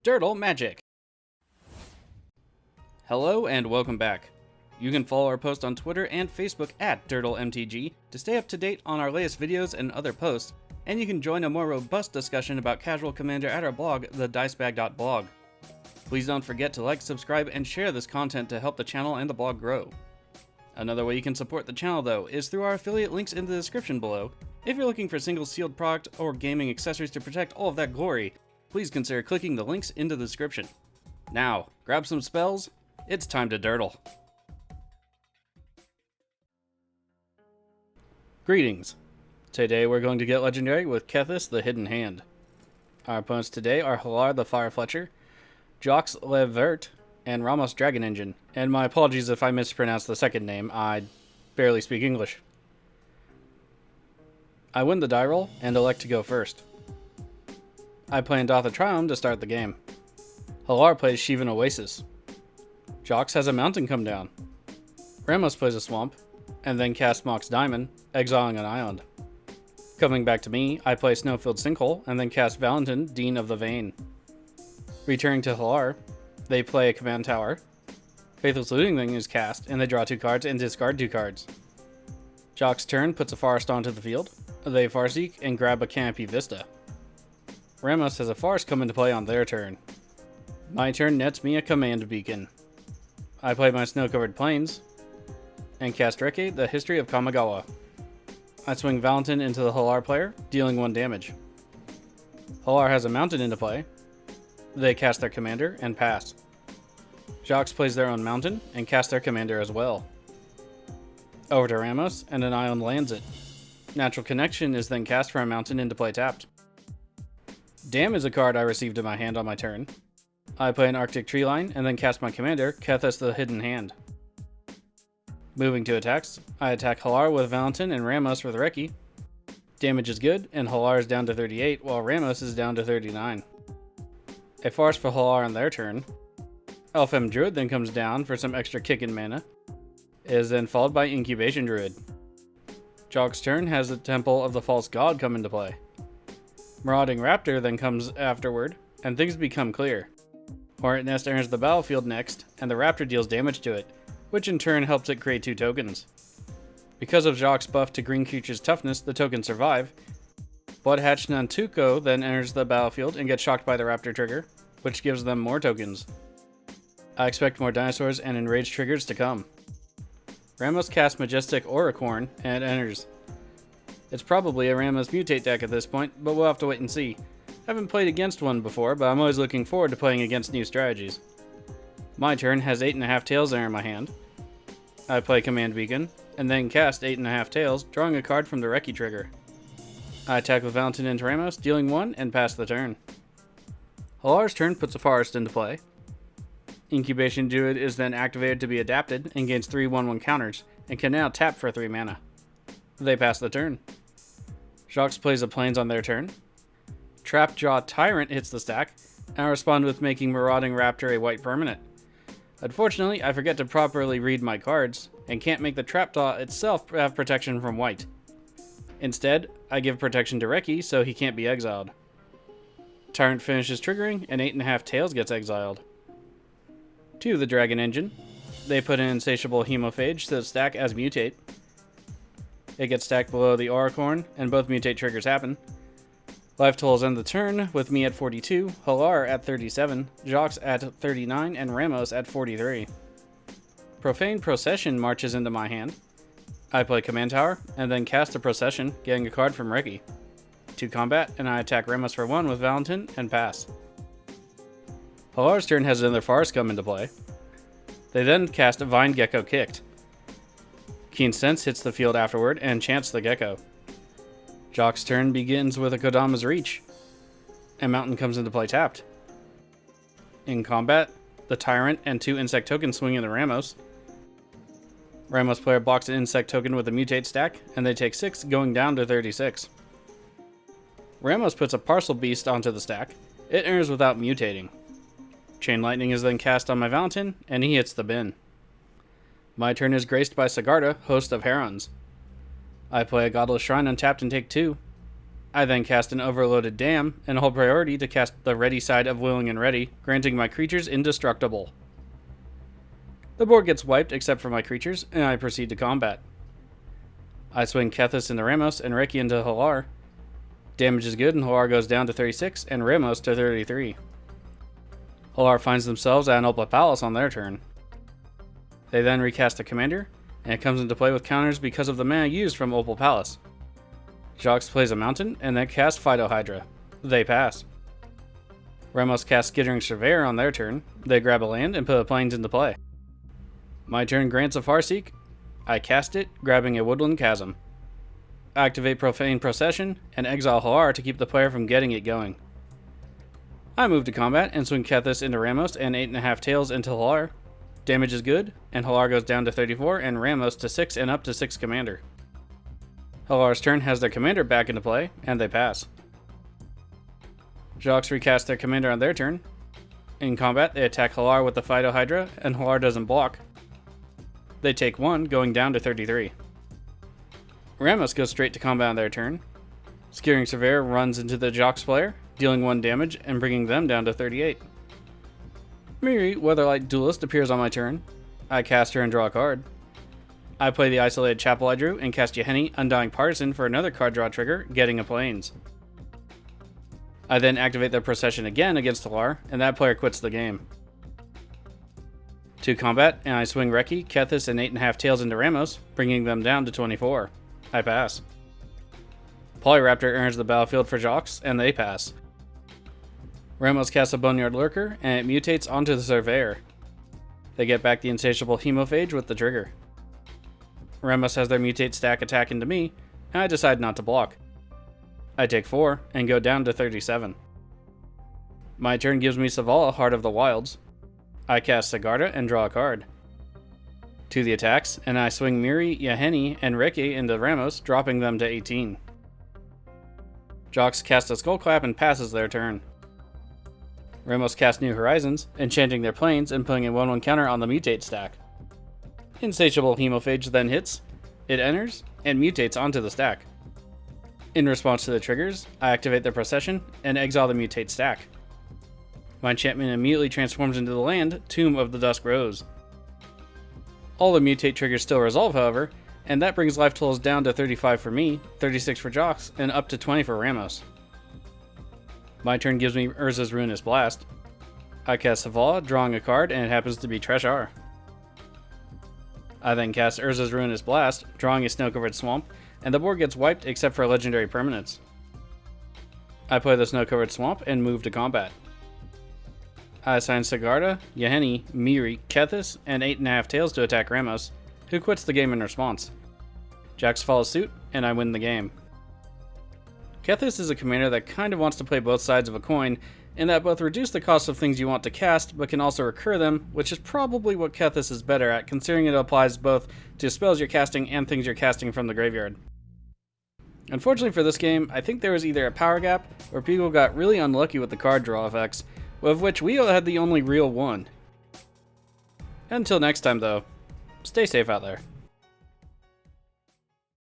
Dirtle Magic. Hello and welcome back. You can follow our post on Twitter and Facebook at DirtleMTG to stay up to date on our latest videos and other posts, and you can join a more robust discussion about Casual Commander at our blog, TheDiceBag.blog. Please don't forget to like, subscribe, and share this content to help the channel and the blog grow. Another way you can support the channel, though, is through our affiliate links in the description below. If you're looking for single sealed product or gaming accessories to protect all of that glory, please consider clicking the links in the description. Now, grab some spells, it's time to dirtle. Greetings. Today we're going to get legendary with Kethis, the Hidden Hand. Our opponents today are Hallar, the Fire Fletcher, Jacques le Vert, and Ramos Dragon Engine. And my apologies if I mispronounce the second name, I barely speak English. I win the die roll and elect to go first. I play Indotha Triumph to start the game. Hallar plays Shivan Oasis. Jacques has a mountain come down. Ramos plays a swamp, and then casts Mox Diamond, exiling an island. Coming back to me, I play Snowfield Sinkhole, and then cast Valentin, Dean of the Vein. Returning to Hallar, they play a command tower. Faithless Looting Thing is cast, and they draw 2 cards and discard 2 cards. Jacques' turn puts a forest onto the field. They Farseek and grab a Canopy Vista. Ramos has a forest come into play on their turn. My turn nets me a command beacon. I play my snow-covered plains, and cast Reke, the History of Kamigawa. I swing Valentin into the Hallar player, dealing 1 damage. Hallar has a mountain into play. They cast their commander and pass. Jacques plays their own mountain and casts their commander as well. Over to Ramos, and an island lands it. Natural Connection is then cast for a mountain into play tapped. Dam is a card I received in my hand on my turn. I play an Arctic Tree Line and then cast my commander, Kethis the Hidden Hand. Moving to attacks, I attack Hallar with Valentin and Ramos with Reke. Damage is good, and Hallar is down to 38, while Ramos is down to 39. A forest for Hallar on their turn. Elfhem Druid then comes down for some extra kick and mana. It is then followed by Incubation Druid. Jacques' turn has the Temple of the False God come into play. Marauding Raptor then comes afterward, and things become clear. Hornet Nest enters the battlefield next, and the Raptor deals damage to it, which in turn helps it create 2 tokens. Because of Jacques' buff to green creatures' toughness, the tokens survive. Bloodhatch Nantuko then enters the battlefield and gets shocked by the Raptor trigger, which gives them more tokens. I expect more dinosaurs and enraged triggers to come. Ramos casts Majestic Auricorn and enters. It's probably a Ramos Mutate deck at this point, but we'll have to wait and see. I haven't played against one before, but I'm always looking forward to playing against new strategies. My turn has 8.5 Tails there in my hand. I play Command Beacon, and then cast 8.5 Tails, drawing a card from the Reke trigger. I attack with Valentin into Ramos, dealing 1, and pass the turn. Hallar's turn puts a forest into play. Incubation Druid is then activated to be adapted and gains 3 1/1 counters, and can now tap for 3 mana. They pass the turn. Jacques plays a Plains on their turn. Trapjaw Tyrant hits the stack, and I respond with making Marauding Raptor a white permanent. Unfortunately, I forget to properly read my cards, and can't make the Trapjaw itself have protection from white. Instead, I give protection to Reke so he can't be exiled. Tyrant finishes triggering, and 8.5 Tails gets exiled. To the Dragon Engine. They put an Insatiable Hemophage to the stack as Mutate. It gets stacked below the Auricorn, and both Mutate triggers happen. Life totals end the turn, with me at 42, Hallar at 37, Jacques at 39, and Ramos at 43. Profane Procession marches into my hand. I play Command Tower, and then cast a Procession, getting a card from Reke. To combat, and I attack Ramos for 1 with Valentin, and pass. Hallar's turn has another forest come into play. They then cast Vine Gecko Kicked. Keen Sense hits the field afterward and enchants the gecko. Jacques' turn begins with a Kodama's Reach. A mountain comes into play tapped. In combat, the Tyrant and 2 insect tokens swing into Ramos. Ramos player blocks an insect token with a Mutate stack, and they take 6, going down to 36. Ramos puts a Parcel Beast onto the stack. It enters without mutating. Chain Lightning is then cast on my Valentin, and he hits the bin. My turn is graced by Sigarda, Host of Herons. I play a Godless Shrine untapped and take 2. I then cast an Overloaded Dam and hold priority to cast the ready side of Willing and Ready, granting my creatures indestructible. The board gets wiped except for my creatures, and I proceed to combat. I swing Kethis into Ramos and Ricky into Hallar. Damage is good and Hallar goes down to 36 and Ramos to 33. Hallar finds themselves at an Opal Palace on their turn. They then recast a commander, and it comes into play with counters because of the mana used from Opal Palace. Jacques plays a mountain and then casts Phytohydra. They pass. Ramos casts Skittering Surveyor on their turn. They grab a land and put a plains into play. My turn grants a Farseek. I cast it, grabbing a Woodland Chasm. Activate Profane Procession and exile Hallar to keep the player from getting it going. I move to combat and swing Kethis into Ramos and 8.5 Tails into Hallar. Damage is good, and Hallar goes down to 34 and Ramos to 6 and up to 6 commander. Hallar's turn has their commander back into play, and they pass. Jacques recast their commander on their turn. In combat, they attack Hallar with the Phytohydra, and Hallar doesn't block. They take 1, going down to 33. Ramos goes straight to combat on their turn. Skittering Surveyor runs into the Jacques player, dealing 1 damage and bringing them down to 38. Miri, Weatherlight Duelist, appears on my turn. I cast her and draw a card. I play the Isolated Chapel I drew and cast Yeheni, Undying Partisan for another card draw trigger, getting a plains. I then activate the Procession again against Hallar, and that player quits the game. To combat, and I swing Reki, Kethis, and 8.5 Tails into Ramos, bringing them down to 24. I pass. Polyraptor enters the battlefield for Jacques, and they pass. Ramos casts a Boneyard Lurker, and it mutates onto the Surveyor. They get back the Insatiable Hemophage with the trigger. Ramos has their mutate stack attack into me, and I decide not to block. I take 4, and go down to 37. My turn gives me Savala, Heart of the Wilds. I cast Sigarda and draw a card. To the attacks, and I swing Miri, Yeheni, and Ricky into Ramos, dropping them to 18. Jacques casts a Skullclap and passes their turn. Ramos casts New Horizons, enchanting their plains and putting a 1/1 counter on the mutate stack. Insatiable Hemophage then hits, it enters, and mutates onto the stack. In response to the triggers, I activate the Procession and exile the mutate stack. My enchantment immediately transforms into the land, Tomb of the Dusk Rose. All the mutate triggers still resolve, however, and that brings life totals down to 35 for me, 36 for Jacques, and up to 20 for Ramos. My turn gives me Urza's Ruinous Blast. I cast Savala, drawing a card, and it happens to be Treshar. I then cast Urza's Ruinous Blast, drawing a Snow-Covered Swamp, and the board gets wiped except for legendary permanents. I play the Snow-Covered Swamp and move to combat. I assign Sigarda, Yeheni, Miri, Kethis, and 8.5 Tails to attack Ramos, who quits the game in response. Jacques follows suit, and I win the game. Kethis is a commander that kind of wants to play both sides of a coin, in that both reduce the cost of things you want to cast, but can also recur them, which is probably what Kethis is better at, considering it applies both to spells you're casting and things you're casting from the graveyard. Unfortunately for this game, I think there was either a power gap, or people got really unlucky with the card draw effects, of which we had the only real one. Until next time though, stay safe out there.